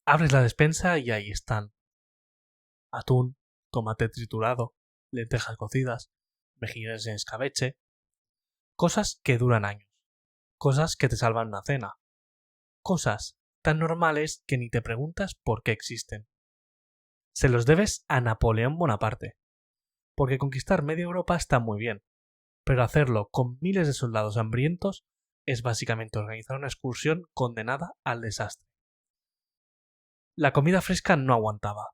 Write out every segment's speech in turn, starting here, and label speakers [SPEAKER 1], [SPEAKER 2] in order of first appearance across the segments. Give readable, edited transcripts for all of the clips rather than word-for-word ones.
[SPEAKER 1] Abres la despensa y ahí están. Atún, tomate triturado, lentejas cocidas, mejillones en escabeche. Cosas que duran años. Cosas que te salvan una cena. Cosas tan normales que ni te preguntas por qué existen. Se los debes a Napoleón Bonaparte. Porque conquistar media Europa está muy bien, pero hacerlo con miles de soldados hambrientos es básicamente organizar una excursión condenada al desastre. La comida fresca no aguantaba,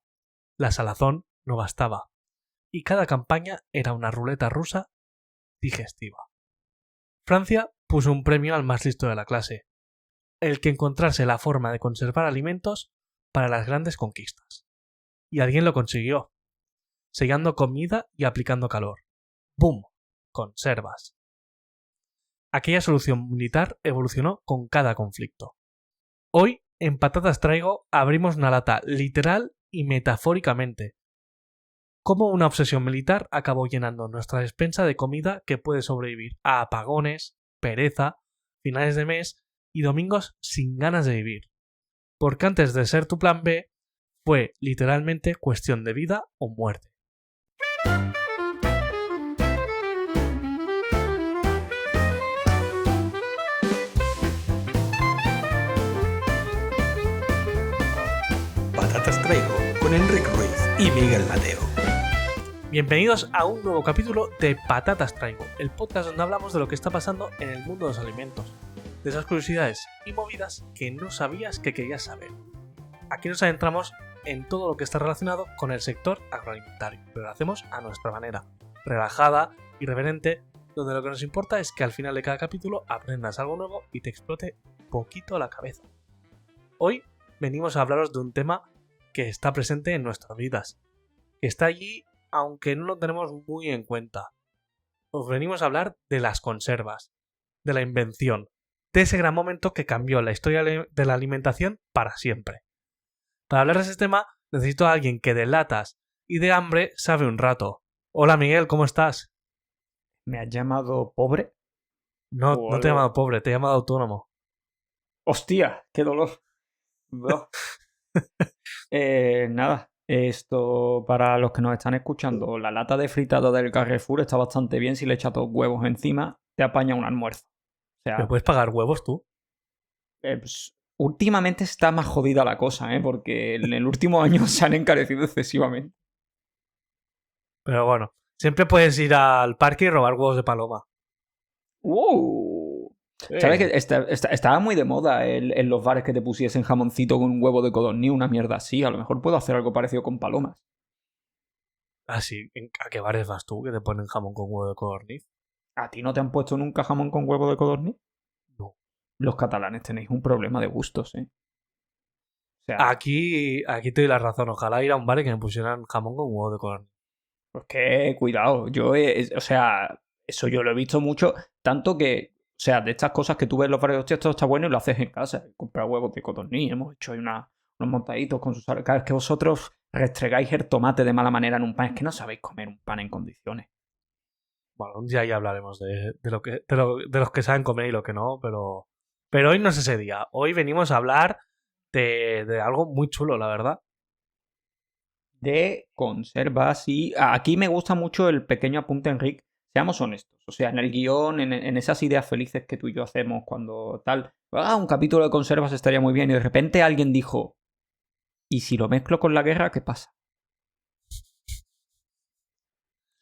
[SPEAKER 1] la salazón no bastaba, y cada campaña era una ruleta rusa digestiva. Francia puso un premio al más listo de la clase, el que encontrase la forma de conservar alimentos para las grandes conquistas. Y alguien lo consiguió, sellando comida y aplicando calor. ¡Bum! Conservas. Aquella solución militar evolucionó con cada conflicto. Hoy, en Patatas Traigo, abrimos una lata literal y metafóricamente. Cómo una obsesión militar acabó llenando nuestra despensa de comida que puede sobrevivir a apagones, pereza, finales de mes y domingos sin ganas de vivir. Porque antes de ser tu plan B, fue literalmente cuestión de vida o muerte.
[SPEAKER 2] Patatas Traigo con Enrique Ruiz y Miguel Mateo.
[SPEAKER 1] Bienvenidos a un nuevo capítulo de Patatas Traigo, el podcast donde hablamos de lo que está pasando en el mundo de los alimentos, de esas curiosidades y movidas que no sabías que querías saber. Aquí nos adentramos en todo lo que está relacionado con el sector agroalimentario, pero lo hacemos a nuestra manera, relajada, irreverente, donde lo que nos importa es que al final de cada capítulo aprendas algo nuevo y te explote un poquito la cabeza. Hoy venimos a hablaros de un tema que está presente en nuestras vidas, que está allí aunque no lo tenemos muy en cuenta. Os venimos a hablar de las conservas, de la invención, de ese gran momento que cambió la historia de la alimentación para siempre. Para hablar de ese tema necesito a alguien que de latas y de hambre sabe un rato. Hola Miguel, ¿cómo estás?
[SPEAKER 3] ¿Me has llamado pobre?
[SPEAKER 1] No te he llamado pobre, te he llamado autónomo.
[SPEAKER 3] ¡Hostia! ¡Qué dolor! Nada, esto para los que nos están escuchando, la lata de fritado del Carrefour está bastante bien si le echas 2 huevos encima, te apaña un almuerzo. O sea,
[SPEAKER 1] ¿Me puedes pagar huevos tú?
[SPEAKER 3] Pues, últimamente está más jodida la cosa, porque en el último año se han encarecido excesivamente.
[SPEAKER 1] Pero bueno, siempre puedes ir al parque y robar huevos de paloma.
[SPEAKER 3] ¡Wow! ¿Sabes que estaba muy de moda en los bares que te pusiesen jamoncito con un huevo de codorniz, una mierda así? A lo mejor puedo hacer algo parecido con palomas.
[SPEAKER 1] Ah, sí. ¿A qué bares vas tú que te ponen jamón con huevo de codorniz?
[SPEAKER 3] ¿A ti no te han puesto nunca jamón con huevo de codorniz?
[SPEAKER 1] No.
[SPEAKER 3] Los catalanes tenéis un problema de gustos, O sea,
[SPEAKER 1] Aquí te doy la razón. Ojalá ir a un bar y que me pusieran jamón con huevo de codorniz.
[SPEAKER 3] pues que cuidado. Eso yo lo he visto mucho, tanto que, o sea, de estas cosas que tú ves en los bares, hostia, esto está bueno y lo haces en casa. Comprar huevos de codorniz, hemos hecho ahí unos montaditos con sus... Claro, es que vosotros restregáis el tomate de mala manera en un pan, es que no sabéis comer un pan en condiciones.
[SPEAKER 1] Bueno, un día ya hablaremos de los que saben comer y lo que no, pero hoy no es ese día. Hoy venimos a hablar de algo muy chulo, la verdad.
[SPEAKER 3] De conservas y... Aquí me gusta mucho el pequeño apunte, Enrique. Seamos honestos. O sea, en el guión, en esas ideas felices que tú y yo hacemos cuando tal... un capítulo de conservas estaría muy bien. Y de repente alguien dijo... ¿Y si lo mezclo con la guerra, qué pasa?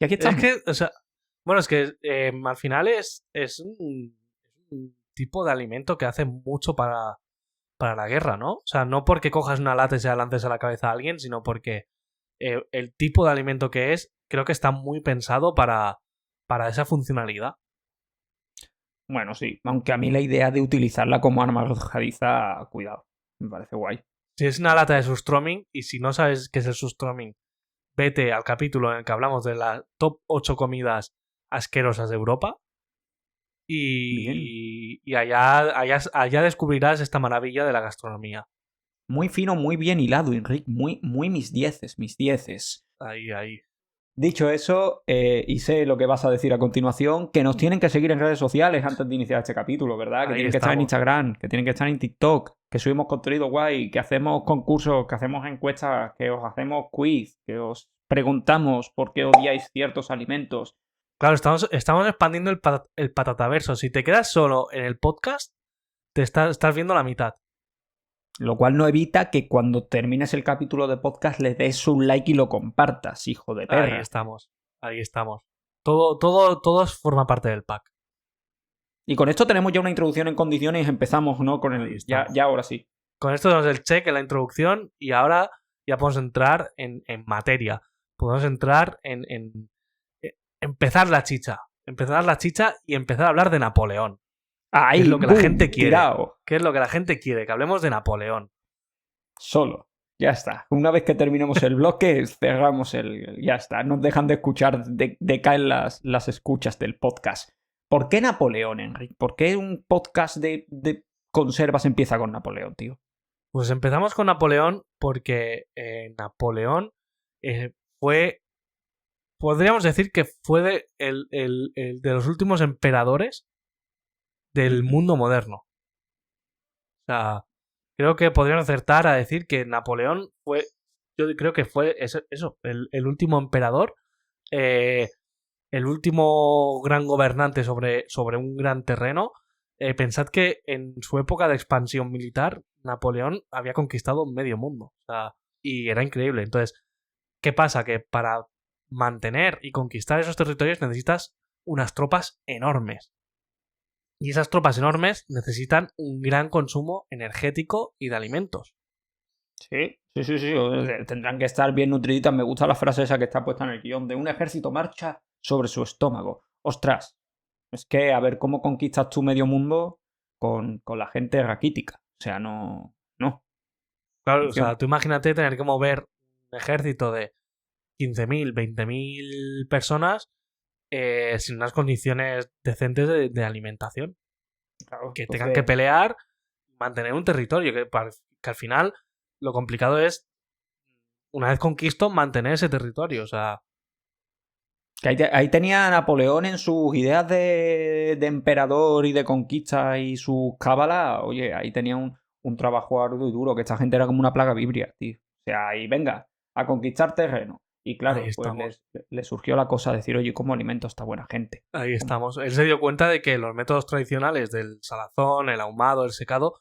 [SPEAKER 3] Y aquí estamos.
[SPEAKER 1] Es que, o sea... Bueno, es que al final es un tipo de alimento que hace mucho para la guerra, ¿no? O sea, no porque cojas una lata y se la lances a la cabeza a alguien, sino porque el tipo de alimento que es, creo que está muy pensado para esa funcionalidad.
[SPEAKER 3] Bueno, sí. Aunque a mí la idea de utilizarla como arma arrojadiza, cuidado. Me parece guay.
[SPEAKER 1] Si es una lata de surströmming, y si no sabes qué es el surströmming, vete al capítulo en el que hablamos de las top 8 comidas asquerosas de Europa y allá descubrirás esta maravilla de la gastronomía.
[SPEAKER 3] Muy fino, muy bien hilado, Enrique. Muy mis dieces.
[SPEAKER 1] Ahí.
[SPEAKER 3] Dicho eso, y sé lo que vas a decir a continuación, que nos tienen que seguir en redes sociales antes de iniciar este capítulo, ¿verdad? Que
[SPEAKER 1] Ahí
[SPEAKER 3] tienen que estar en
[SPEAKER 1] estamos.
[SPEAKER 3] Instagram, que tienen que estar en TikTok, que subimos contenido guay, que hacemos concursos, que hacemos encuestas, que os hacemos quiz, que os preguntamos por qué odiáis ciertos alimentos.
[SPEAKER 1] Claro, estamos expandiendo el patataverso. Si te quedas solo en el podcast, estás viendo la mitad.
[SPEAKER 3] Lo cual no evita que cuando termines el capítulo de podcast le des un like y lo compartas, hijo de perra.
[SPEAKER 1] Ahí estamos. Todo forma parte del pack.
[SPEAKER 3] Y con esto tenemos ya una introducción en condiciones y empezamos, ¿no? Con el. Ya ahora sí.
[SPEAKER 1] Con esto tenemos el check en la introducción y ahora ya podemos entrar en materia. Podemos entrar en empezar la chicha. Empezar la chicha y empezar a hablar de Napoleón.
[SPEAKER 3] Ahí,
[SPEAKER 1] ¿Qué es lo que la gente quiere?
[SPEAKER 3] Tirado.
[SPEAKER 1] ¿Qué es lo que la gente quiere? Que hablemos de Napoleón.
[SPEAKER 3] Solo. Ya está. Una vez que terminemos el bloque, cerramos el. Ya está. Nos dejan de escuchar, decaen las escuchas del podcast. ¿Por qué Napoleón, Enric? ¿Por qué un podcast de conservas empieza con Napoleón, tío?
[SPEAKER 1] Pues empezamos con Napoleón porque Napoleón fue. Podríamos decir que fue el de los últimos emperadores del mundo moderno. O sea, creo que podríamos acertar a decir que Napoleón fue. Yo creo que fue eso, el último emperador. El último gran gobernante sobre un gran terreno. Pensad que en su época de expansión militar, Napoleón había conquistado medio mundo. O sea, y era increíble. Entonces, ¿qué pasa? Que para mantener y conquistar esos territorios necesitas unas tropas enormes. Y esas tropas enormes necesitan un gran consumo energético y de alimentos.
[SPEAKER 3] Sí. Tendrán que estar bien nutriditas. Me gusta la frase esa que está puesta en el guión de un ejército marcha sobre su estómago. Ostras, es que a ver cómo conquistas tú medio mundo con la gente raquítica. O sea, no.
[SPEAKER 1] Claro, o sea, tú imagínate tener que mover un ejército de 15.000, 20.000 personas sin unas condiciones decentes de alimentación.
[SPEAKER 3] Claro,
[SPEAKER 1] que tengan que pelear, mantener un territorio, que al final lo complicado es, una vez conquisto, mantener ese territorio. O sea,
[SPEAKER 3] que ahí tenía Napoleón en sus ideas de emperador y de conquista y sus cábalas. Oye, ahí tenía un trabajo arduo y duro, que esta gente era como una plaga vibria, tío. O sea, ahí venga, a conquistar terreno. Y claro, pues le surgió la cosa de decir, oye, ¿cómo alimento a esta buena gente?
[SPEAKER 1] Ahí estamos. Él se dio cuenta de que los métodos tradicionales del salazón, el ahumado, el secado,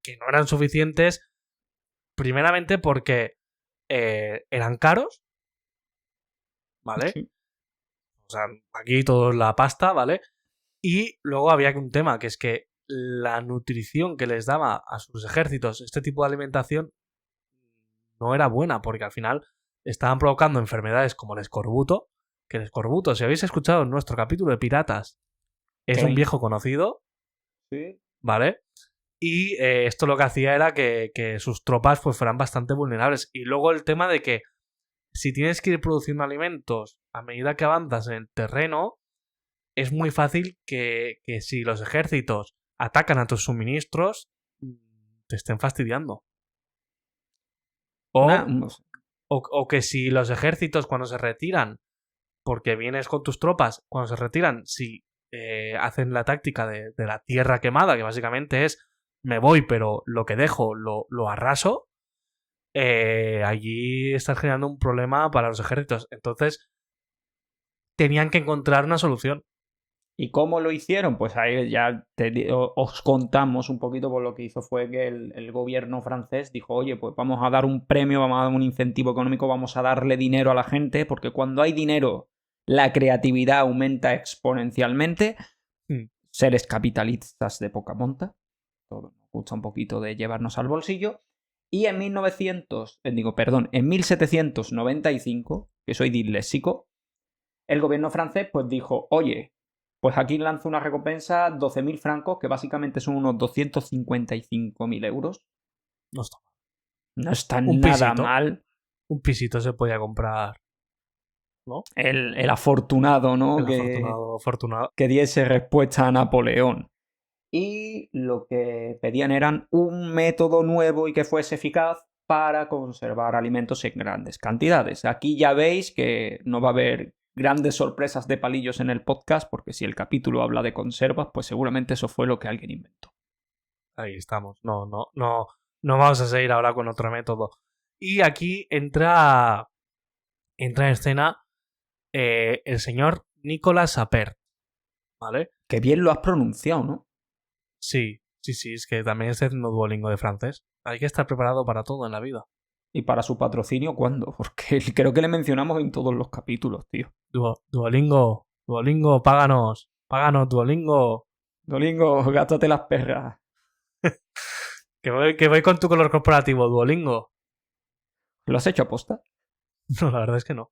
[SPEAKER 1] que no eran suficientes, primeramente porque eran caros, ¿vale? Sí. O sea, aquí todo es la pasta, ¿vale? Y luego había un tema, que es que la nutrición que les daba a sus ejércitos este tipo de alimentación no era buena, porque al final estaban provocando enfermedades como el escorbuto, que el escorbuto, si habéis escuchado en nuestro capítulo de piratas, es un viejo conocido,
[SPEAKER 3] sí,
[SPEAKER 1] ¿vale? Y esto lo que hacía era que sus tropas pues fueran bastante vulnerables. Y luego el tema de que si tienes que ir produciendo alimentos a medida que avanzas en el terreno, es muy fácil que si los ejércitos atacan a tus suministros, te estén fastidiando. O que si los ejércitos cuando se retiran, porque vienes con tus tropas, cuando se retiran, si hacen la táctica de la tierra quemada, que básicamente es me voy, pero lo que dejo lo arraso, allí estás generando un problema para los ejércitos. Entonces, tenían que encontrar una solución.
[SPEAKER 3] ¿Y cómo lo hicieron? Pues ahí ya os contamos un poquito, por lo que hizo fue que el gobierno francés dijo, oye, pues vamos a dar un premio, vamos a dar un incentivo económico, vamos a darle dinero a la gente, porque cuando hay dinero, la creatividad aumenta exponencialmente. Seres capitalistas de poca monta. Todo nos gusta un poquito de llevarnos al bolsillo. Y en 1795, que soy disléxico, el gobierno francés pues dijo, oye, pues aquí lanzo una recompensa, 12.000 francos, que básicamente son unos 255.000 euros.
[SPEAKER 1] No está mal.
[SPEAKER 3] No está nada mal.
[SPEAKER 1] Un pisito se podía comprar, ¿no?
[SPEAKER 3] El afortunado, ¿no?
[SPEAKER 1] Afortunado.
[SPEAKER 3] Que diese respuesta a Napoleón. Y lo que pedían eran un método nuevo y que fuese eficaz para conservar alimentos en grandes cantidades. Aquí ya veis que no va a haber grandes sorpresas de palillos en el podcast, porque si el capítulo habla de conservas, pues seguramente eso fue lo que alguien inventó.
[SPEAKER 1] Ahí estamos. No vamos a seguir ahora con otro método. Y aquí entra en escena el señor Nicolas Appert, ¿vale?
[SPEAKER 3] Qué bien lo has pronunciado, ¿no?
[SPEAKER 1] Sí, es que también estoy haciendo Duolingo de francés. Hay que estar preparado para todo en la vida.
[SPEAKER 3] ¿Y para su patrocinio cuándo? Porque creo que le mencionamos en todos los capítulos, tío.
[SPEAKER 1] Duolingo, páganos, Duolingo.
[SPEAKER 3] Duolingo, gástate las perras.
[SPEAKER 1] Que voy con tu color corporativo, Duolingo.
[SPEAKER 3] ¿Lo has hecho aposta?
[SPEAKER 1] No, la verdad es que no.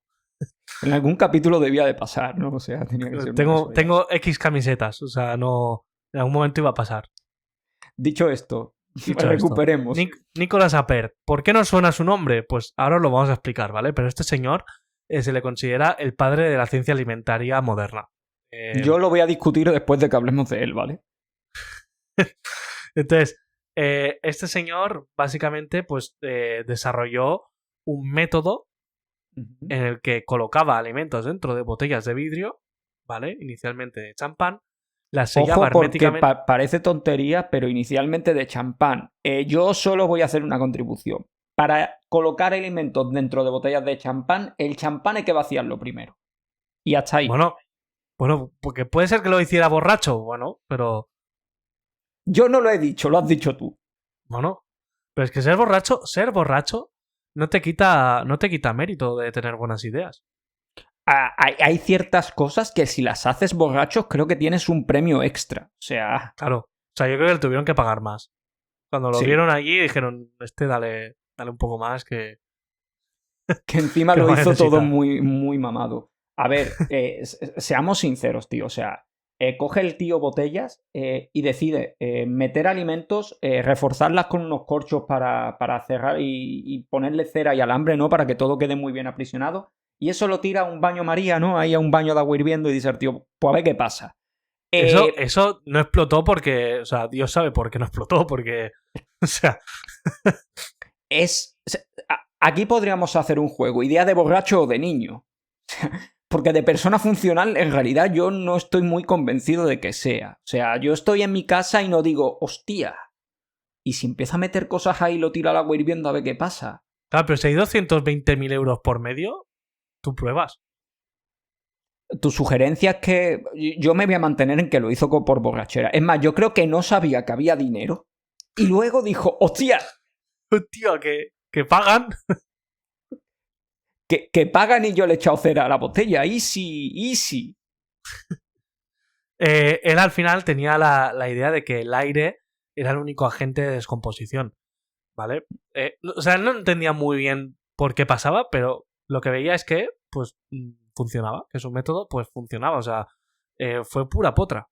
[SPEAKER 3] En algún capítulo debía de pasar, ¿no? O sea, tenía que ser
[SPEAKER 1] Tengo X camisetas, o sea, no... En algún momento iba a pasar.
[SPEAKER 3] Dicho esto, recuperemos.
[SPEAKER 1] Nicolas Appert. ¿Por qué no suena su nombre? Pues ahora os lo vamos a explicar, ¿vale? Pero este señor se le considera el padre de la ciencia alimentaria moderna.
[SPEAKER 3] Yo lo voy a discutir después de que hablemos de él, ¿vale?
[SPEAKER 1] Entonces, este señor básicamente pues desarrolló un método en el que colocaba alimentos dentro de botellas de vidrio, ¿vale? Inicialmente de champán. Las sellaba herméticamente.
[SPEAKER 3] Porque parece tontería, pero inicialmente de champán. Yo solo voy a hacer una contribución. Para colocar alimentos dentro de botellas de champán, el champán hay que vaciarlo primero. Y hasta ahí.
[SPEAKER 1] Bueno, porque puede ser que lo hiciera borracho, bueno, pero...
[SPEAKER 3] Yo no lo he dicho, lo has dicho tú.
[SPEAKER 1] Bueno, pero es que ser borracho no te quita mérito de tener buenas ideas.
[SPEAKER 3] Hay ciertas cosas que si las haces borrachos creo que tienes un premio extra. O sea...
[SPEAKER 1] Claro. O sea, yo creo que le tuvieron que pagar más. Cuando lo vieron allí dijeron, dale un poco más que...
[SPEAKER 3] Que encima lo hizo todo muy, muy mamado. A ver, seamos sinceros, tío. O sea, coge el tío botellas y decide meter alimentos, reforzarlas con unos corchos para cerrar y ponerle cera y alambre, ¿no? Para que todo quede muy bien aprisionado. Y eso lo tira a un baño María, ¿no? Ahí a un baño de agua hirviendo y dice, tío, pues a ver qué pasa.
[SPEAKER 1] Eso no explotó porque... O sea, Dios sabe por qué no explotó, porque... O sea...
[SPEAKER 3] Aquí podríamos hacer un juego, idea de borracho o de niño. Porque de persona funcional, en realidad, yo no estoy muy convencido de que sea. O sea, yo estoy en mi casa y no digo, hostia. Y si empieza a meter cosas ahí y lo tira al agua hirviendo a ver qué pasa.
[SPEAKER 1] Claro, pero si hay 220.000 euros por medio, tú pruebas.
[SPEAKER 3] Tu sugerencia es que yo me voy a mantener en que lo hizo por borrachera. Es más, yo creo que no sabía que había dinero. Y luego dijo, hostia.
[SPEAKER 1] Tío, que pagan.
[SPEAKER 3] Que pagan y yo le he echado cera a la botella. Easy.
[SPEAKER 1] Él al final tenía la idea de que el aire era el único agente de descomposición, ¿vale? O sea, él no entendía muy bien por qué pasaba, pero lo que veía es que, pues, funcionaba, que su método, pues, funcionaba. O sea, fue pura potra.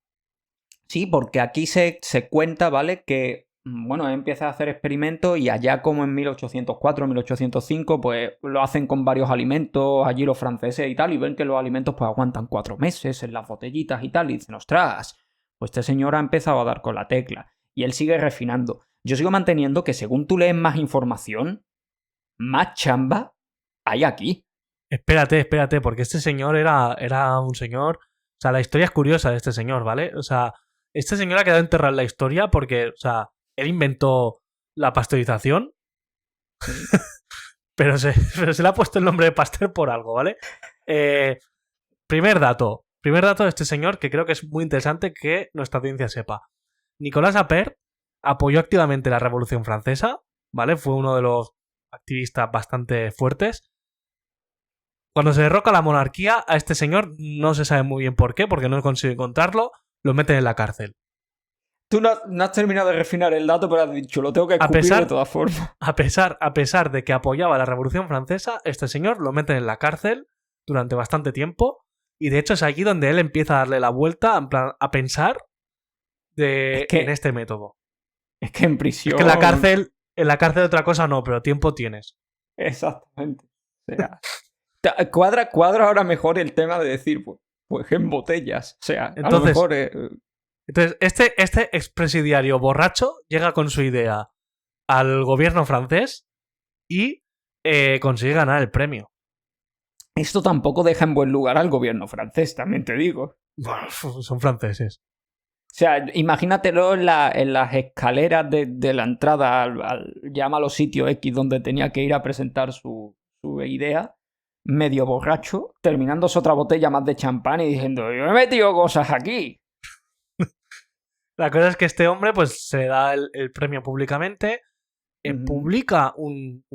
[SPEAKER 3] Sí, porque aquí se cuenta, ¿vale? Que, bueno, empieza a hacer experimentos y allá como en 1804, 1805, pues lo hacen con varios alimentos, allí los franceses y tal, y ven que los alimentos pues aguantan 4 meses en las botellitas y tal, y dicen, ostras, pues este señor ha empezado a dar con la tecla. Y él sigue refinando. Yo sigo manteniendo que según tú lees más información, más chamba hay aquí.
[SPEAKER 1] Espérate, porque este señor era un señor... O sea, la historia es curiosa de este señor, ¿vale? O sea, este señor ha quedado enterrado en la historia porque, o sea, él inventó la pasteurización, pero se le ha puesto el nombre de Pasteur por algo, ¿vale? Primer dato de este señor que creo que es muy interesante que nuestra audiencia sepa. Nicolas Appert apoyó activamente la Revolución Francesa, ¿vale? Fue uno de los activistas bastante fuertes. Cuando se derroca la monarquía, a este señor no se sabe muy bien por qué, porque no consigue encontrarlo, lo meten en la cárcel.
[SPEAKER 3] Tú no has terminado de refinar el dato, pero has dicho, lo tengo que escupir de todas formas.
[SPEAKER 1] A pesar de que apoyaba la Revolución Francesa, este señor lo meten en la cárcel durante bastante tiempo, y de hecho es allí donde él empieza a darle la vuelta, en plan, a pensar en este método.
[SPEAKER 3] Es que en prisión...
[SPEAKER 1] Es que en la cárcel otra cosa no, pero tiempo tienes.
[SPEAKER 3] Exactamente. O sea, cuadra ahora mejor el tema de decir, pues en botellas. O sea,
[SPEAKER 1] entonces,
[SPEAKER 3] a lo mejor...
[SPEAKER 1] Entonces, este expresidiario borracho llega con su idea al gobierno francés y consigue ganar el premio.
[SPEAKER 3] Esto tampoco deja en buen lugar al gobierno francés, también te digo.
[SPEAKER 1] Bueno, son franceses.
[SPEAKER 3] sea, imagínatelo en las escaleras de la entrada llámalo sitio X donde tenía que ir a presentar su idea, medio borracho, terminándose otra botella más de champán y diciendo, yo he metido cosas aquí.
[SPEAKER 1] La cosa es que este hombre pues se da el premio públicamente, publica un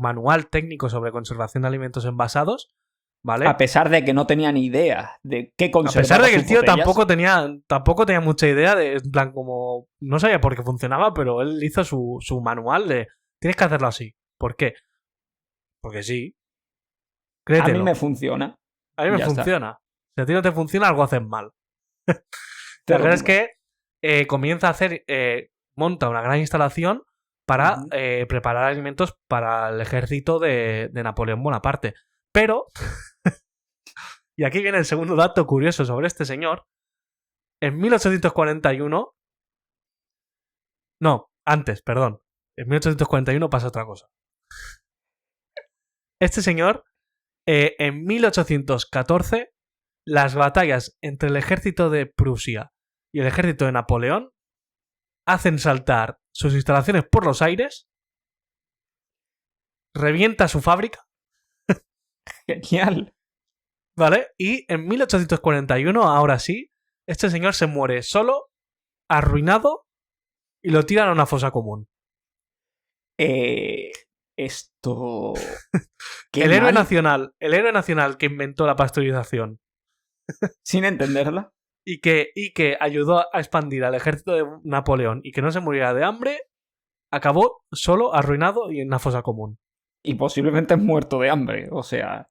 [SPEAKER 1] manual técnico sobre conservación de alimentos envasados, ¿vale?
[SPEAKER 3] A pesar de que no tenía ni idea de qué conservar.
[SPEAKER 1] A pesar de que el tío tampoco tenía mucha idea de, en plan, como no sabía por qué funcionaba, pero él hizo su manual de tienes que hacerlo así. ¿Por qué? Porque sí. Créetelo.
[SPEAKER 3] A mí me funciona.
[SPEAKER 1] A mí me funciona. Si a ti no te funciona, algo haces mal. La verdad es que comienza a hacer, monta una gran instalación para preparar alimentos para el ejército de Napoleón Bonaparte. Pero, y aquí viene el segundo dato curioso sobre este señor, en 1841, no, antes, perdón, en 1841 pasa otra cosa. Este señor, en 1814, las batallas entre el ejército de Prusia y el ejército de Napoleón hacen saltar sus instalaciones por los aires, revienta su fábrica.
[SPEAKER 3] Genial.
[SPEAKER 1] ¿Vale? Y en 1841, ahora sí, este señor se muere solo, arruinado, y lo tiran a una fosa común.
[SPEAKER 3] Esto...
[SPEAKER 1] el héroe nacional que inventó la pasteurización.
[SPEAKER 3] Sin entenderla.
[SPEAKER 1] Y que ayudó a expandir al ejército de Napoleón y que no se muriera de hambre, acabó solo, arruinado y en una fosa común.
[SPEAKER 3] Y posiblemente muerto de hambre. O sea,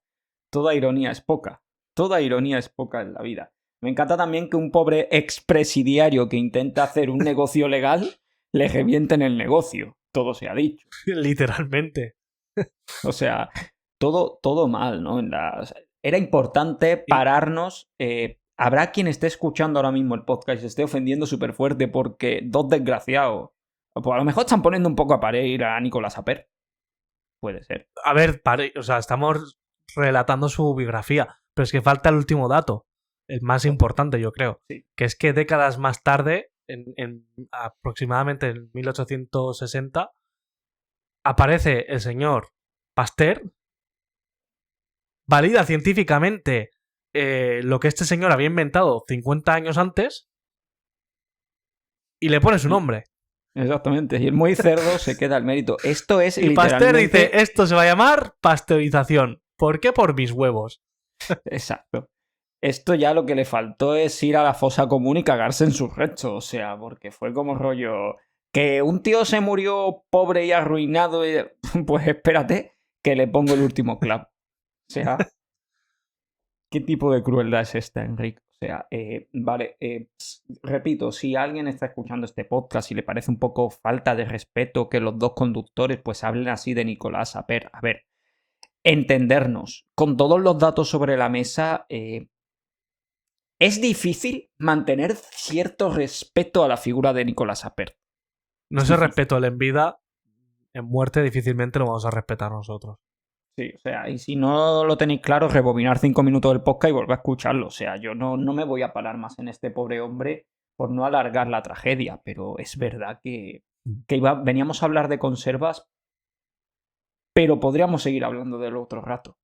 [SPEAKER 3] toda ironía es poca. Toda ironía es poca en la vida. Me encanta también que un pobre expresidiario que intenta hacer un negocio legal le revienten el negocio. Todo se ha dicho.
[SPEAKER 1] Literalmente.
[SPEAKER 3] O sea, todo mal, ¿no? Era importante pararnos. Habrá quien esté escuchando ahora mismo el podcast y se esté ofendiendo súper fuerte porque dos desgraciados, pues a lo mejor están poniendo un poco a parir a Nicolás Appert. Puede ser.
[SPEAKER 1] A ver, o sea, estamos relatando su biografía, pero es que falta el último dato, el más importante, yo creo,
[SPEAKER 3] sí.
[SPEAKER 1] Que es que décadas más tarde, en aproximadamente en 1860, aparece el señor Pasteur, valida científicamente lo que este señor había inventado 50 años antes y le pone su nombre.
[SPEAKER 3] Exactamente, y el muy cerdo se queda al mérito. Esto es
[SPEAKER 1] y
[SPEAKER 3] literalmente...
[SPEAKER 1] Pasteur dice, esto se va a llamar pasteurización. ¿Por qué? Por mis huevos.
[SPEAKER 3] Exacto. Esto ya lo que le faltó es ir a la fosa común y cagarse en sus restos. O sea, porque fue como rollo... Que un tío se murió pobre y arruinado y... Pues espérate que le pongo el último clavo. O sea... ¿Qué tipo de crueldad es esta, Enrique? O sea, vale, repito, si alguien está escuchando este podcast y le parece un poco falta de respeto que los dos conductores pues hablen así de Nicolás Appert, a ver, entendernos, con todos los datos sobre la mesa, es difícil mantener cierto respeto a la figura de Nicolás Appert.
[SPEAKER 1] No se respeto él en vida, en muerte difícilmente lo vamos a respetar nosotros.
[SPEAKER 3] Sí, o sea, y si no lo tenéis claro, rebobinar 5 minutos del podcast y volver a escucharlo. O sea, yo no me voy a parar más en este pobre hombre por no alargar la tragedia, pero es verdad que veníamos a hablar de conservas, pero podríamos seguir hablando del otro rato.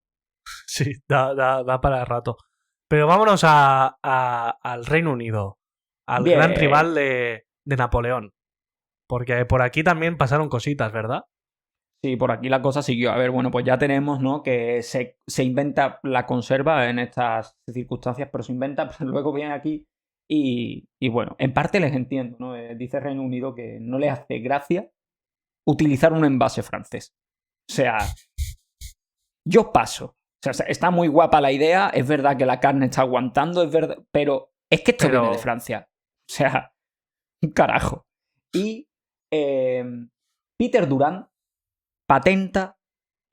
[SPEAKER 1] Sí, da para el rato. Pero vámonos al Reino Unido, al
[SPEAKER 3] Bien.
[SPEAKER 1] gran rival de Napoleón. Porque por aquí también pasaron cositas, ¿verdad?
[SPEAKER 3] Sí, por aquí la cosa siguió. A ver, bueno, pues ya tenemos, ¿no? Que se inventa la conserva en estas circunstancias, pero se inventa, pero luego viene aquí y bueno, en parte les entiendo, ¿no? Dice Reino Unido que no le hace gracia utilizar un envase francés. O sea, yo paso. O sea, está muy guapa la idea, es verdad que la carne está aguantando, es verdad, pero es que esto viene de Francia. O sea, un carajo. Y Peter Durand patenta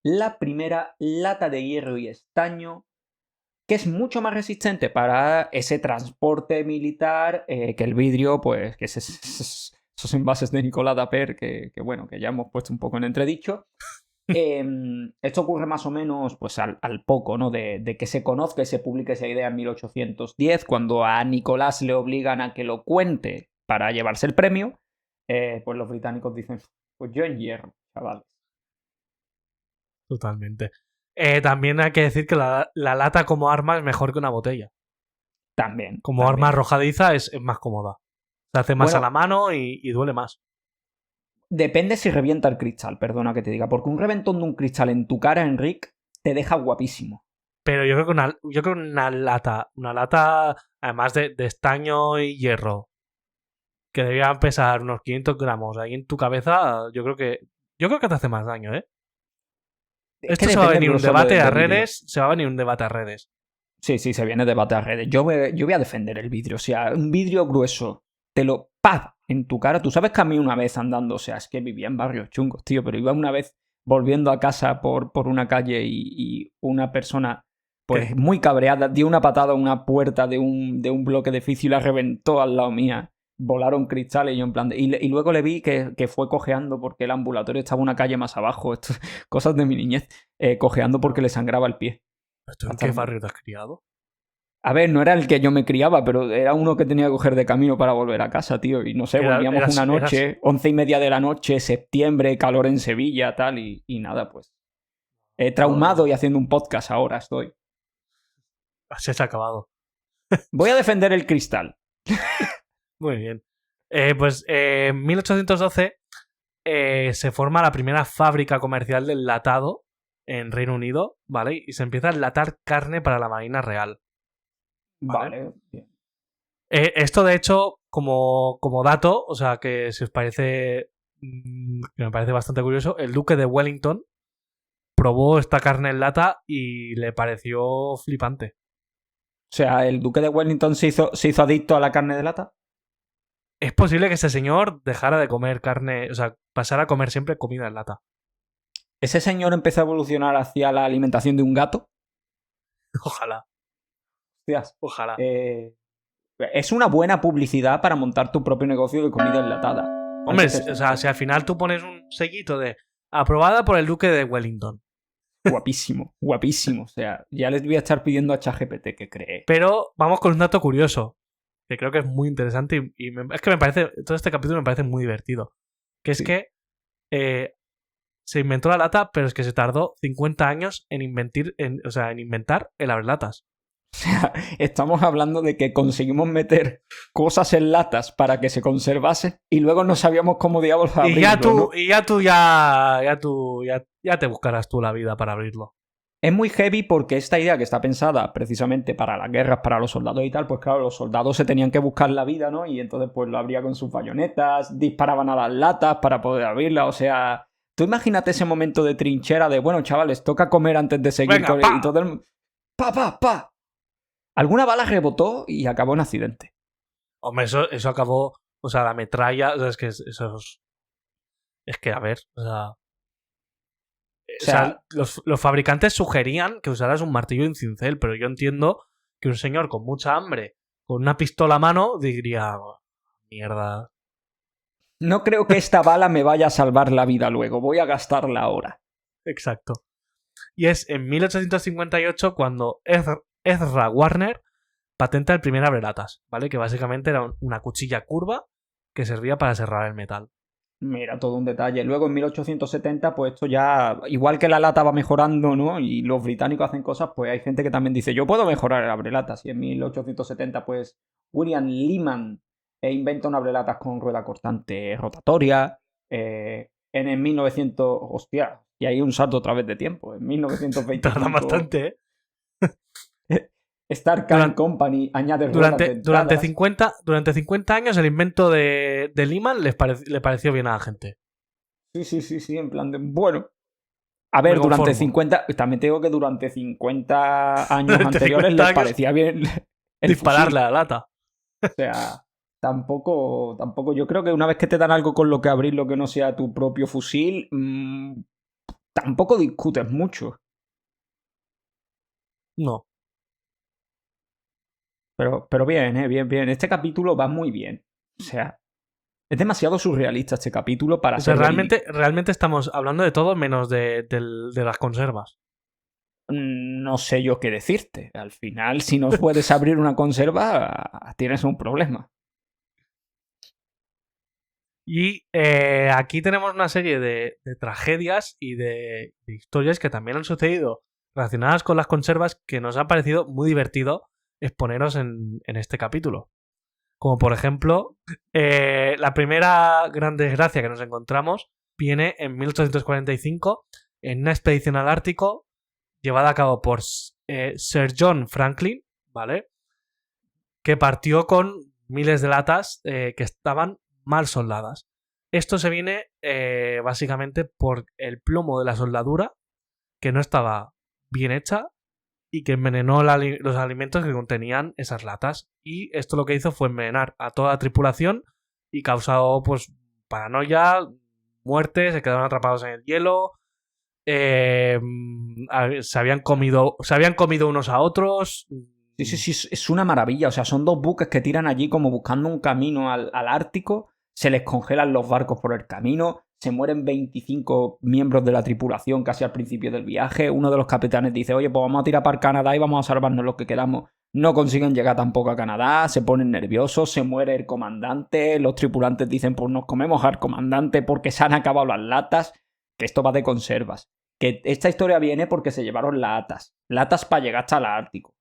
[SPEAKER 3] la primera lata de hierro y estaño que es mucho más resistente para ese transporte militar que el vidrio, pues que esos envases de Nicolas Appert que bueno, que ya hemos puesto un poco en entredicho. Esto ocurre más o menos pues al poco, ¿no? De que se conozca y se publique esa idea en 1810, cuando a Nicolás le obligan a que lo cuente para llevarse el premio, pues los británicos dicen, pues yo en hierro, chavales.
[SPEAKER 1] Totalmente. También hay que decir que la lata como arma es mejor que una botella.
[SPEAKER 3] También.
[SPEAKER 1] Como arma arrojadiza es más cómoda. Se hace más a la mano y duele más.
[SPEAKER 3] Depende si revienta el cristal, perdona que te diga, porque un reventón de un cristal en tu cara, Enric, te deja guapísimo.
[SPEAKER 1] Pero yo creo que una lata, además de estaño y hierro, que debía pesar unos 500 gramos ahí en tu cabeza, yo creo que te hace más daño, ¿eh? Esto se va a venir un debate a redes,
[SPEAKER 3] Sí, se viene debate a redes. Yo voy a defender el vidrio, o sea, un vidrio grueso, te lo ¡paf! En tu cara. Tú sabes que a mí una vez andando, o sea, es que vivía en barrios chungos, tío, pero iba una vez volviendo a casa por una calle y una persona, pues
[SPEAKER 1] ¿qué?
[SPEAKER 3] muy cabreada, dio una patada a una puerta de un bloque de edificio y la reventó al lado mía. Volaron cristales y yo en plan y luego le vi que fue cojeando porque el ambulatorio estaba una calle más abajo. Esto, cosas de mi niñez. Cojeando porque le sangraba el pie.
[SPEAKER 1] ¿Tú en qué barrio te has criado?
[SPEAKER 3] A ver, no era el que yo me criaba, pero era uno que tenía que coger de camino para volver a casa, tío. Y no sé, volvíamos una noche, 11:30 de la noche, septiembre, calor en Sevilla, tal, y nada, pues. Traumado y haciendo un podcast ahora estoy.
[SPEAKER 1] Se ha acabado.
[SPEAKER 3] Voy a defender el cristal.
[SPEAKER 1] Muy bien. Pues en 1812 se forma la primera fábrica comercial del enlatado en Reino Unido, ¿vale? Y se empieza a enlatar carne para la Marina Real.
[SPEAKER 3] Vale. Bien.
[SPEAKER 1] Esto, de hecho, como dato, o sea, que si os parece, que me parece bastante curioso, el duque de Wellington probó esta carne en lata y le pareció flipante.
[SPEAKER 3] O sea, ¿el duque de Wellington se hizo adicto a la carne de lata?
[SPEAKER 1] Es posible que ese señor dejara de comer carne, o sea, pasara a comer siempre comida en lata.
[SPEAKER 3] ¿Ese señor empezó a evolucionar hacia la alimentación de un gato?
[SPEAKER 1] Ojalá.
[SPEAKER 3] Hostias.
[SPEAKER 1] Ojalá.
[SPEAKER 3] Es una buena publicidad para montar tu propio negocio de comida enlatada.
[SPEAKER 1] Hombre, o sea, si al final tú pones un sellito de aprobada por el duque de Wellington.
[SPEAKER 3] Guapísimo, guapísimo. O sea, ya les voy a estar pidiendo a ChatGPT que cree.
[SPEAKER 1] Pero vamos con un dato curioso, que creo que es muy interesante es que me parece, todo este capítulo me parece muy divertido. Que es que se inventó la lata, pero es que se tardó 50 años en inventar el abrelatas.
[SPEAKER 3] O sea, estamos hablando de que conseguimos meter cosas en latas para que se conservasen y luego no sabíamos cómo diablos abrirlo.
[SPEAKER 1] Y ya te buscarás tú la vida para abrirlo.
[SPEAKER 3] Es muy heavy porque esta idea que está pensada precisamente para las guerras, para los soldados y tal, pues claro, los soldados se tenían que buscar la vida, ¿no? Y entonces pues lo abría con sus bayonetas, disparaban a las latas para poder abrirla, o sea... Tú imagínate ese momento de trinchera de, bueno, chavales, toca comer antes de seguir.
[SPEAKER 1] Venga,
[SPEAKER 3] y todo el mundo... ¡Pa! Alguna bala rebotó y acabó en accidente.
[SPEAKER 1] Hombre, eso acabó... O sea, la metralla... O sea, es que eso es que, a ver, o sea, los fabricantes sugerían que usaras un martillo y un cincel, pero yo entiendo que un señor con mucha hambre, con una pistola a mano, diría... Mierda.
[SPEAKER 3] No creo que esta bala me vaya a salvar la vida luego, voy a gastarla ahora.
[SPEAKER 1] Exacto. Y es en 1858 cuando Ezra Warner patenta el primer abrelatas, ¿vale? Que básicamente era una cuchilla curva que servía para serrar el metal.
[SPEAKER 3] Mira, todo un detalle. Luego en 1870, pues esto ya, igual que la lata va mejorando, ¿no? Y los británicos hacen cosas, pues hay gente que también dice, yo puedo mejorar el abrelatas. Y en 1870, pues William Lyman inventa un abrelatas con rueda cortante rotatoria. En el 1900, hostia, y hay un salto otra vez de tiempo. En 1925...
[SPEAKER 1] Tarda bastante, ¿eh?
[SPEAKER 3] Stark Company añade
[SPEAKER 1] durante 50 años el invento de Lyman le pareció bien a la gente.
[SPEAKER 3] Sí, en plan de... Bueno. A ver, durante 50... También te digo que durante 50 años anteriores les parecía bien...
[SPEAKER 1] dispararle a la lata.
[SPEAKER 3] O sea, tampoco... Yo creo que una vez que te dan algo con lo que abrir lo que no sea tu propio fusil, tampoco discutes mucho.
[SPEAKER 1] No.
[SPEAKER 3] Pero bien, bien. Este capítulo va muy bien. O sea, Es demasiado surrealista este capítulo para
[SPEAKER 1] O sea,
[SPEAKER 3] ser verídico.
[SPEAKER 1] realmente estamos hablando de todo menos de las conservas.
[SPEAKER 3] No sé yo qué decirte. Al final, si no puedes abrir una conserva, tienes un problema.
[SPEAKER 1] Y aquí tenemos una serie de tragedias y de historias que también han sucedido relacionadas con las conservas que nos ha parecido muy divertido exponeros en este capítulo. Como por ejemplo, la primera gran desgracia que nos encontramos viene en 1845 en una expedición al Ártico llevada a cabo por Sir John Franklin, ¿vale? Que partió con miles de latas que estaban mal soldadas. Esto se viene básicamente por el plomo de la soldadura, que no estaba bien hecha y que envenenó los alimentos que contenían esas latas. Y esto lo que hizo fue envenenar a toda la tripulación y causó pues paranoia, muerte, se quedaron atrapados en el hielo, se habían comido unos a otros.
[SPEAKER 3] Sí, es una maravilla. O sea, son 2 buques que tiran allí como buscando un camino al Ártico, se les congelan los barcos por el camino, se mueren 25 miembros de la tripulación casi al principio del viaje. Uno de los capitanes dice, oye, pues vamos a tirar para Canadá y vamos a salvarnos los que quedamos. No consiguen llegar tampoco a Canadá, se ponen nerviosos, se muere el comandante, los tripulantes dicen, pues nos comemos al comandante porque se han acabado las latas, que esto va de conservas. Que esta historia viene porque se llevaron latas para llegar hasta el Ártico.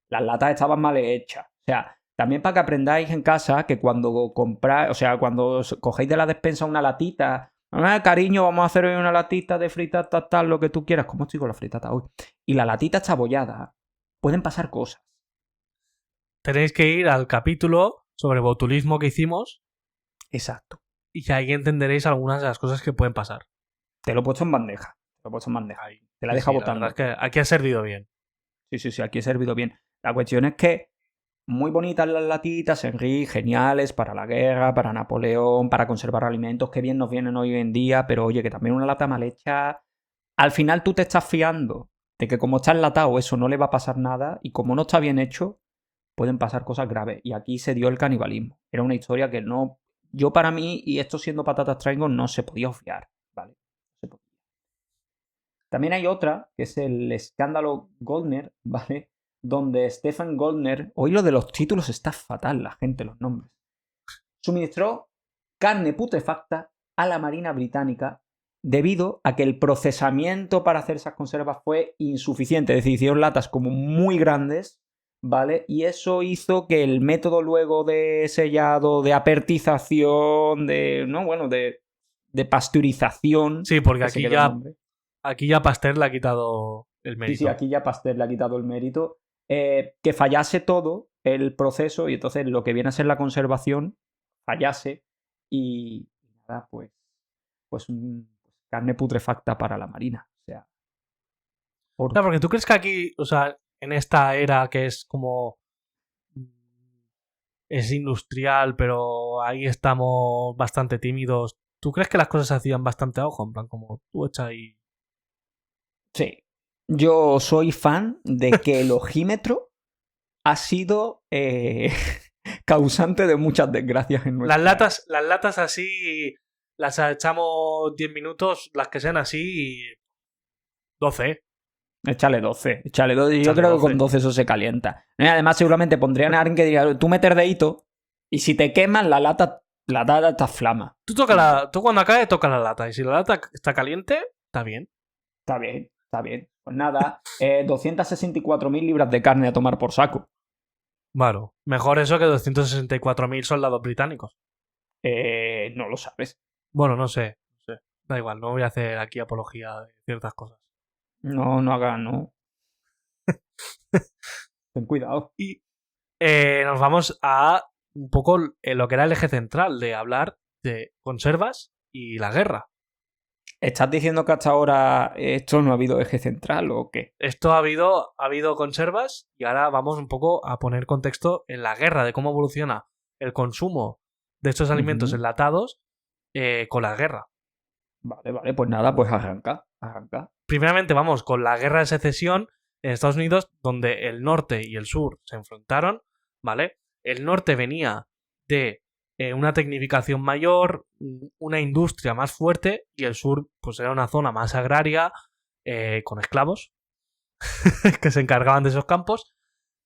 [SPEAKER 3] Las latas estaban mal hechas. O sea, también para que aprendáis en casa que cuando compráis, o sea, cuando cogéis de la despensa una latita, cariño, vamos a hacer hoy una latita de fritata, tal, lo que tú quieras. ¿Cómo estoy con la fritata hoy? Y la latita está abollada. Pueden pasar cosas.
[SPEAKER 1] Tenéis que ir al capítulo sobre botulismo que hicimos.
[SPEAKER 3] Exacto.
[SPEAKER 1] Y ahí entenderéis algunas de las cosas que pueden pasar.
[SPEAKER 3] Te lo he puesto en bandeja. Te la he dejado botando.
[SPEAKER 1] La verdad es que aquí ha servido bien.
[SPEAKER 3] Sí, aquí he servido bien. La cuestión es que muy bonitas las latitas, Henry, geniales para la guerra, para Napoleón, para conservar alimentos, qué bien nos vienen hoy en día, pero oye, que también una lata mal hecha, al final tú te estás fiando de que como está enlatado eso no le va a pasar nada y como no está bien hecho, pueden pasar cosas graves. Y aquí se dio el canibalismo. Era una historia que no... Yo para mí, y esto siendo patatas triangle, no se podía obviar, ¿vale? No se podía. También hay otra, que es el escándalo Goldner, ¿vale? Donde Stephen Goldner, hoy lo de los títulos está fatal, la gente, los nombres, suministró carne putrefacta a la Marina Británica debido a que el procesamiento para hacer esas conservas fue insuficiente, es decir, hicieron latas como muy grandes, ¿vale? Y eso hizo que el método luego de sellado, de apertización, de pasteurización...
[SPEAKER 1] Sí, porque aquí ya Pasteur le ha quitado el mérito.
[SPEAKER 3] Sí, aquí ya Pasteur le ha quitado el mérito. Que fallase todo el proceso y entonces lo que viene a ser la conservación fallase y nada, pues carne putrefacta para la Marina. O sea,
[SPEAKER 1] Claro, porque tú crees que aquí, o sea, en esta era que es como es industrial, pero ahí estamos bastante tímidos, ¿tú crees que las cosas se hacían bastante a ojo? En plan, como tú echas ahí...
[SPEAKER 3] Sí. Yo soy fan de que el ojímetro ha sido causante de muchas desgracias en nuestra...
[SPEAKER 1] Las latas así las echamos 10 minutos, las que sean así y 12.
[SPEAKER 3] Échale 12. Yo creo que con 12 eso se calienta. Y además seguramente pondrían a alguien que diga, tú meter dedito y si te queman la lata está flama.
[SPEAKER 1] Tú cuando acabe toca la lata y si la lata está caliente, está bien.
[SPEAKER 3] Está bien. Pues nada, 264.000 libras de carne a tomar por saco.
[SPEAKER 1] Bueno, mejor eso que 264.000 soldados británicos.
[SPEAKER 3] No lo sabes.
[SPEAKER 1] Bueno, no sé. Da igual, no voy a hacer aquí apología de ciertas cosas.
[SPEAKER 3] No hagas, no. Ten cuidado.
[SPEAKER 1] Y nos vamos a un poco lo que era el eje central de hablar de conservas y la guerra.
[SPEAKER 3] ¿Estás diciendo que hasta ahora esto no ha habido eje central o qué?
[SPEAKER 1] Esto ha habido conservas y ahora vamos un poco a poner contexto en la guerra, de cómo evoluciona el consumo de estos alimentos enlatados con la guerra.
[SPEAKER 3] Vale, pues nada, pues arranca.
[SPEAKER 1] Primeramente vamos con la guerra de secesión en Estados Unidos, donde el norte y el sur se enfrentaron, ¿vale? El norte venía de una tecnificación mayor, una industria más fuerte, y el sur pues era una zona más agraria, con esclavos que se encargaban de esos campos.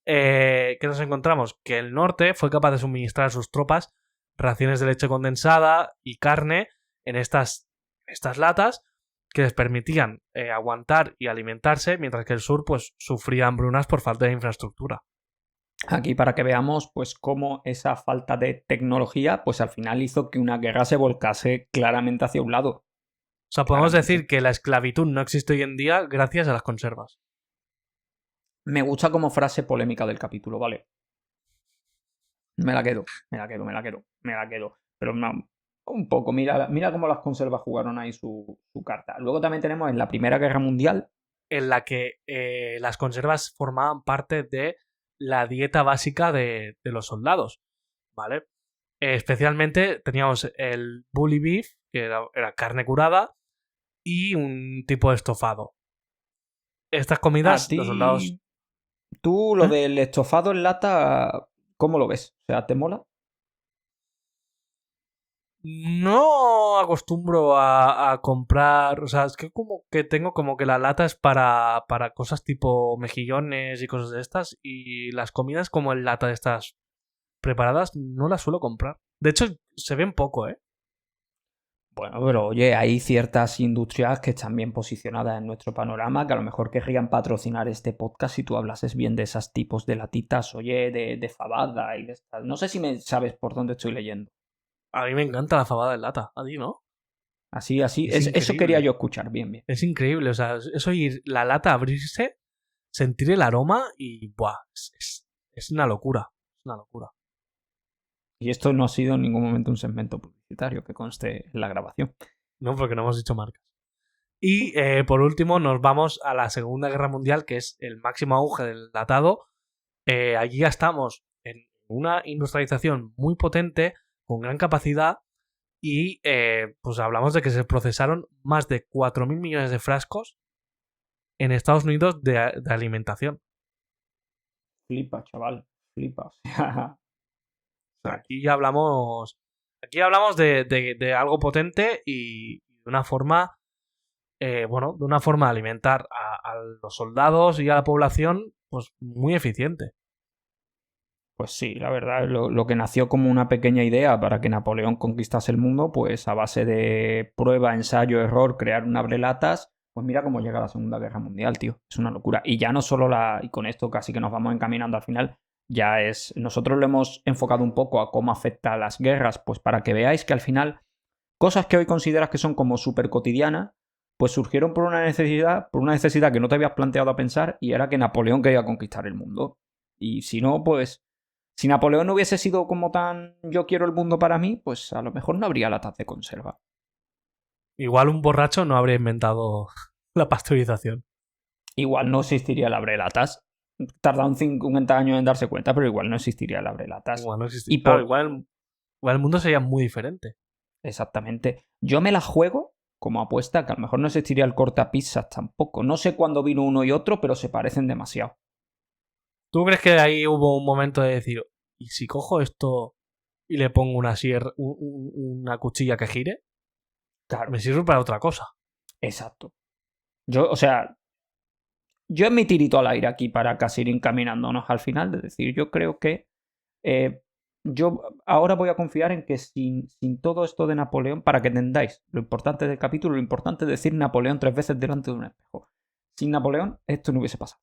[SPEAKER 1] ¿Qué nos encontramos? Que el norte fue capaz de suministrar a sus tropas raciones de leche condensada y carne en estas latas que les permitían aguantar y alimentarse, mientras que el sur pues sufría hambrunas por falta de infraestructura.
[SPEAKER 3] Aquí para que veamos pues cómo esa falta de tecnología pues al final hizo que una guerra se volcase claramente hacia un lado.
[SPEAKER 1] O sea, podemos decir que la esclavitud no existe hoy en día gracias a las conservas.
[SPEAKER 3] Me gusta como frase polémica del capítulo, ¿vale? Me la quedo. Pero no, un poco, mira cómo las conservas jugaron ahí su carta. Luego también tenemos en la Primera Guerra Mundial,
[SPEAKER 1] en la que las conservas formaban parte de la dieta básica de los soldados, ¿vale? Especialmente teníamos el bully beef, que era carne curada, y un tipo de estofado. Estas comidas, los soldados...
[SPEAKER 3] Tú lo del estofado en lata, ¿cómo lo ves? O sea, ¿te mola?
[SPEAKER 1] No acostumbro a comprar, o sea, es que como que tengo como que la lata es para cosas tipo mejillones y cosas de estas, y las comidas como en lata de estas preparadas no las suelo comprar. De hecho, se ven poco, ¿eh?
[SPEAKER 3] Bueno, pero oye, hay ciertas industrias que están bien posicionadas en nuestro panorama, que a lo mejor querrían patrocinar este podcast si tú hablases bien de esos tipos de latitas, oye, de fabada y de estas. No sé si me sabes por dónde estoy leyendo.
[SPEAKER 1] A mí me encanta la fabada en lata, a ti, ¿no?
[SPEAKER 3] Así,
[SPEAKER 1] Es
[SPEAKER 3] eso quería yo escuchar, bien.
[SPEAKER 1] Es increíble, o sea, es oír la lata abrirse, sentir el aroma y ¡buah! Es una locura, es una locura.
[SPEAKER 3] Y esto no ha sido en ningún momento un segmento publicitario que conste en la grabación.
[SPEAKER 1] No, porque no hemos dicho marcas. Y por último nos vamos a la Segunda Guerra Mundial, que es el máximo auge del datado. Allí ya estamos en una industrialización muy potente, con gran capacidad, y pues hablamos de que se procesaron más de 4.000 millones de frascos en Estados Unidos de alimentación.
[SPEAKER 3] Flipa, chaval, flipa.
[SPEAKER 1] Aquí hablamos de algo potente y de una forma, de una forma de alimentar a los soldados y a la población, pues muy eficiente.
[SPEAKER 3] Pues sí, la verdad, lo que nació como una pequeña idea para que Napoleón conquistase el mundo, pues a base de prueba, ensayo, error, crear un abrelatas, pues mira cómo llega la Segunda Guerra Mundial, tío. Es una locura. Y ya no solo y con esto casi que nos vamos encaminando al final, nosotros lo hemos enfocado un poco a cómo afecta a las guerras, pues para que veáis que al final cosas que hoy consideras que son como súper cotidianas, pues surgieron por una necesidad que no te habías planteado a pensar, y era que Napoleón quería conquistar el mundo. Y si no, pues si Napoleón no hubiese sido como tan yo quiero el mundo para mí, pues a lo mejor no habría latas de conserva.
[SPEAKER 1] Igual un borracho no habría inventado la pasteurización.
[SPEAKER 3] Igual no existiría el abrelatas. Tardaron 50 años en darse cuenta, pero igual no existiría el abrelatas.
[SPEAKER 1] Igual no existiría. Claro, igual el mundo sería muy diferente.
[SPEAKER 3] Exactamente. Yo me la juego como apuesta que a lo mejor no existiría el cortapizzas tampoco. No sé cuándo vino uno y otro, pero se parecen demasiado.
[SPEAKER 1] ¿Tú crees que ahí hubo un momento de decir, ¿y si cojo esto y le pongo una cuchilla que gire?
[SPEAKER 3] Claro.
[SPEAKER 1] Me sirve para otra cosa.
[SPEAKER 3] Exacto. Yo en mi tirito al aire aquí para casi ir encaminándonos al final, de decir, yo creo que yo ahora voy a confiar en que sin todo esto de Napoleón, para que entendáis lo importante del capítulo, lo importante es decir Napoleón 3 veces delante de un espejo. Sin Napoleón, esto no hubiese pasado.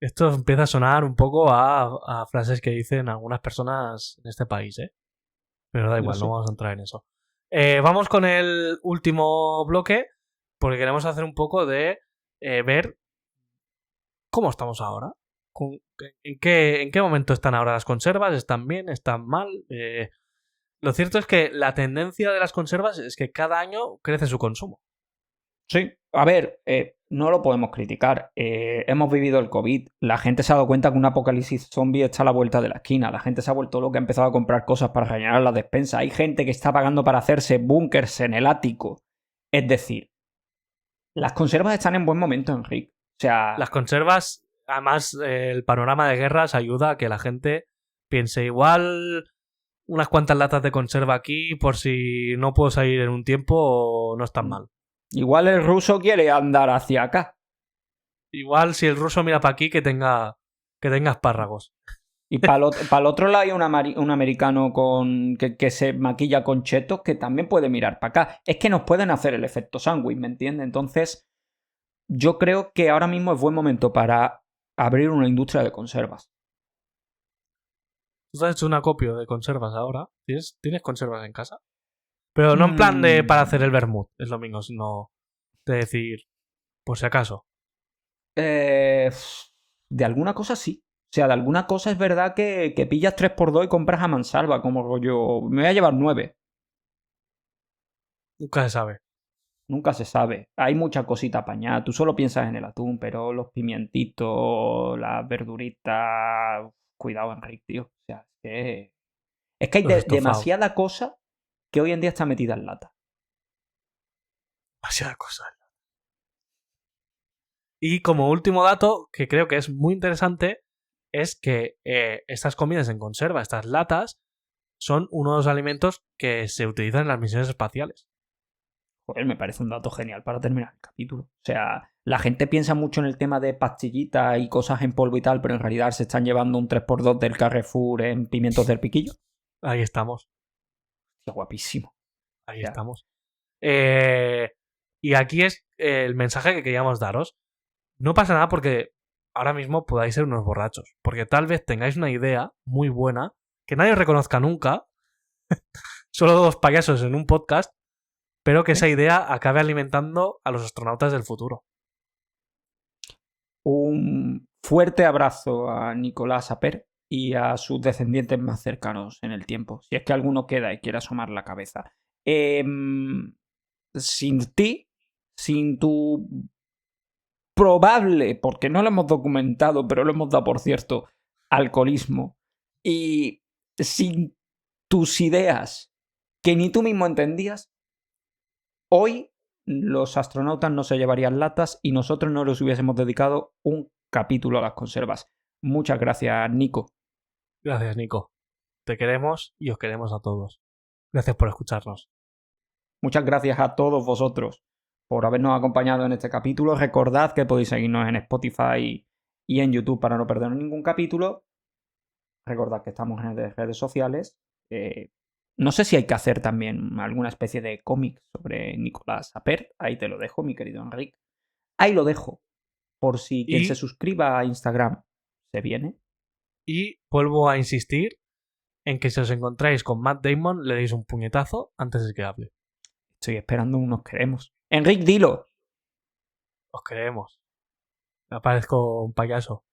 [SPEAKER 1] Esto empieza a sonar un poco a frases que dicen algunas personas en este país, ¿eh? Pero da igual, no vamos a entrar en eso. Vamos con el último bloque, porque queremos hacer un poco de ver cómo estamos ahora. ¿En qué momento están ahora las conservas? ¿Están bien? ¿Están mal? Lo cierto es que la tendencia de las conservas es que cada año crece su consumo.
[SPEAKER 3] Sí, a ver, no lo podemos criticar. Hemos vivido el COVID. La gente se ha dado cuenta que un apocalipsis zombie está a la vuelta de la esquina. La gente se ha vuelto loca, ha empezado a comprar cosas para rellenar la despensa. Hay gente que está pagando para hacerse búnkers en el ático. Es decir, las conservas están en buen momento, Enrique. O sea,
[SPEAKER 1] las conservas, además, el panorama de guerras ayuda a que la gente piense, igual unas cuantas latas de conserva aquí por si no puedo salir en un tiempo, no es tan mal.
[SPEAKER 3] Igual el ruso quiere andar hacia acá.
[SPEAKER 1] Igual si el ruso mira para aquí que tenga espárragos.
[SPEAKER 3] Y para el otro lado hay un americano que se maquilla con chetos que también puede mirar para acá. Es que nos pueden hacer el efecto sándwich, ¿me entiendes? Entonces, yo creo que ahora mismo es buen momento para abrir una industria de conservas.
[SPEAKER 1] ¿Tú has hecho un acopio de conservas ahora? ¿Tienes conservas en casa? Pero no en plan de para hacer el vermut, es lo mismo, sino de decir, por si acaso.
[SPEAKER 3] De alguna cosa sí. O sea, de alguna cosa es verdad que pillas 3x2 y compras a mansalva, como rollo. Me voy a llevar 9.
[SPEAKER 1] Nunca se sabe.
[SPEAKER 3] Nunca se sabe. Hay mucha cosita apañada. Tú solo piensas en el atún, pero los pimientitos, las verduritas. Cuidado, Enrique, tío. O sea, es que hay demasiada cosa que hoy en día está metida en lata.
[SPEAKER 1] Demasiada cosa. Y como último dato, que creo que es muy interesante, es que estas comidas en conserva, estas latas, son uno de los alimentos que se utilizan en las misiones espaciales.
[SPEAKER 3] Joder, me parece un dato genial para terminar el capítulo. O sea, la gente piensa mucho en el tema de pastillitas y cosas en polvo y tal, pero en realidad se están llevando un 3x2 del Carrefour en pimientos del piquillo.
[SPEAKER 1] Ahí estamos.
[SPEAKER 3] Qué guapísimo.
[SPEAKER 1] Ahí estamos. Y aquí es el mensaje que queríamos daros. No pasa nada porque ahora mismo podáis ser unos borrachos. Porque tal vez tengáis una idea muy buena que nadie reconozca nunca. Solo dos payasos en un podcast. Pero que esa idea acabe alimentando a los astronautas del futuro.
[SPEAKER 3] Un fuerte abrazo a Nicolás Aper y a sus descendientes más cercanos en el tiempo. Si es que alguno queda y quiere asomar la cabeza. Sin ti, sin tu probable, porque no lo hemos documentado, pero lo hemos dado por cierto, alcoholismo, y sin tus ideas que ni tú mismo entendías, hoy los astronautas no se llevarían latas y nosotros no les hubiésemos dedicado un capítulo a las conservas. Muchas gracias, Nico.
[SPEAKER 1] Gracias, Nico. Te queremos y os queremos a todos. Gracias por escucharnos.
[SPEAKER 3] Muchas gracias a todos vosotros por habernos acompañado en este capítulo. Recordad que podéis seguirnos en Spotify y en YouTube para no perder ningún capítulo. Recordad que estamos en redes sociales. No sé si hay que hacer también alguna especie de cómic sobre Nicolás Aper. Ahí te lo dejo, mi querido Enrique. Ahí lo dejo. Por si quien se suscriba a Instagram se viene.
[SPEAKER 1] Y vuelvo a insistir en que si os encontráis con Matt Damon, le deis un puñetazo antes de que hable.
[SPEAKER 3] Estoy esperando unos queremos. Enrique, dilo.
[SPEAKER 1] Os queremos. Me parezco un payaso.